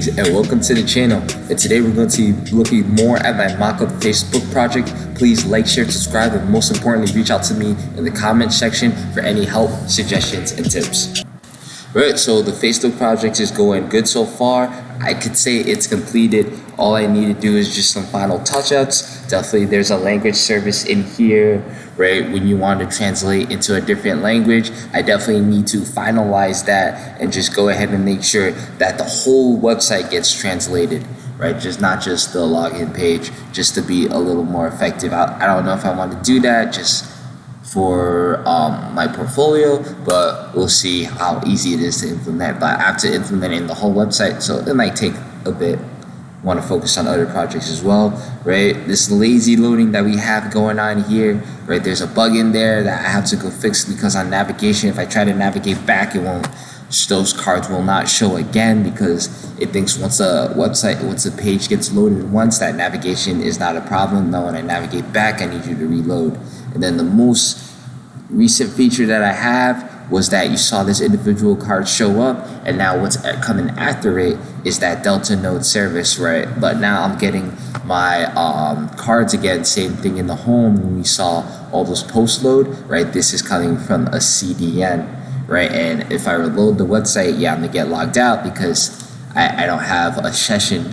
And welcome to the channel. And today we're going to be looking more at my mock-up Facebook project. Please like, share, subscribe, and most importantly, reach out to me in the comment section for any help, suggestions, and tips. Right, so the Facebook project is going good so far. I could say it's completed. All I need to do is just some final touch-ups. Definitely there's a language service in here, right? When you want to translate into a different language, I definitely need to finalize that and just go ahead and make sure that the whole website gets translated, right? Just not just the login page, just to be a little more effective. I don't know if I want to do that just for my portfolio, but we'll see how easy it is to implement. But I have to implement it in the whole website, so it might take a bit. Want to focus on other projects as well, right? This lazy loading that we have going on here, right? There's a bug in there that I have to go fix because on navigation, if I try to navigate back, it won't. Those cards will not show again because it thinks once a page gets loaded once, that navigation is not a problem. Now when I navigate back, I need you to reload. And then the most recent feature that I have was that you saw this individual card show up, and now what's coming after it is that Delta node service, right? But now I'm getting my cards again, same thing in the home when we saw all those post load, right? This is coming from a CDN, right? And if I reload the website, yeah, I'm gonna get logged out because I don't have a session.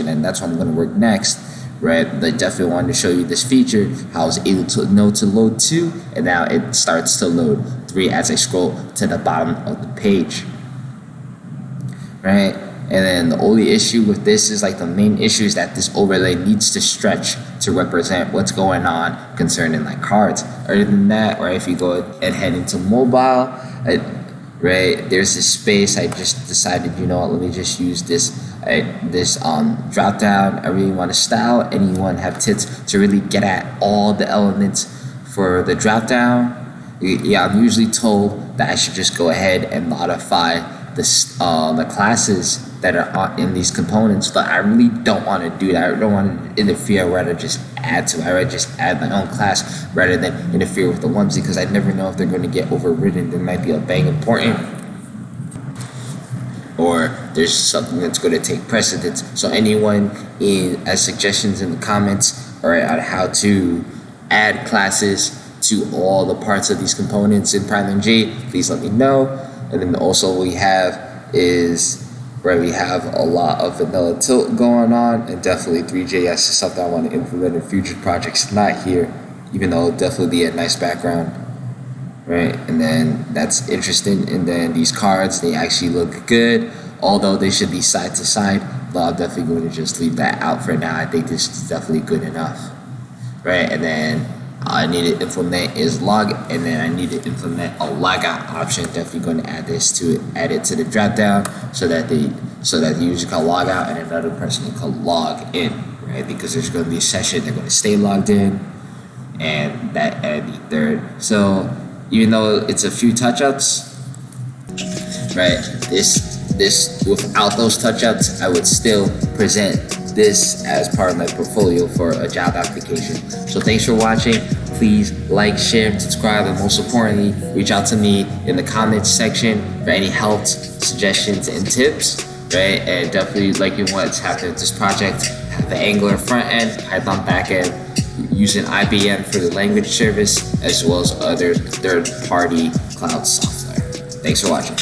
And that's what I'm gonna work next. Right, I definitely wanted to show you this feature, how I was able to know to load 2, and now it starts to load 3 as I scroll to the bottom of the page. Right, and then the only issue with this is the main issue is that this overlay needs to stretch to represent what's going on concerning cards. Other than that, or if you go and head into mobile, right, there's this space. I just decided, you know what, let me just use this drop down. I really want to style. Anyone have tips to really get at all the elements for the drop down? Yeah, I'm usually told that I should just go ahead and modify the classes that are in these components, but I really don't want to do that. I don't want to interfere. I'd rather just add to it. I'd rather just add my own class rather than interfere with the ones, because I never know if they're going to get overridden. There might be a bang important, or there's something that's going to take precedence. So anyone has suggestions in the comments, all right, on how to add classes to all the parts of these components in PyLang, please let me know. And then also we have a lot of vanilla tilt going on, and definitely 3JS is something I want to implement in future projects. Not here, even though it'll definitely be a nice background. Right, and then that's interesting. And then these cards, they actually look good, although they should be side to side, but I'm definitely going to just leave that out for now. I think this is definitely good enough, right? And then I need to implement is log, and then I need to implement a logout option. Definitely going to add it to the drop down so that the user can log out and another person can log in, right? Because there's going to be a session, they're going to stay logged in, and the third. So even though it's a few touch-ups, right, this without those touch-ups, I would still present this as part of my portfolio for a job application. So thanks for watching. Please like, share, and subscribe, and most importantly, reach out to me in the comments section for any help, suggestions, and tips, right? And definitely what's happening with this project. Have the Angular front end, Python back end, using IBM for the language service, as well as other third-party cloud software. Thanks for watching.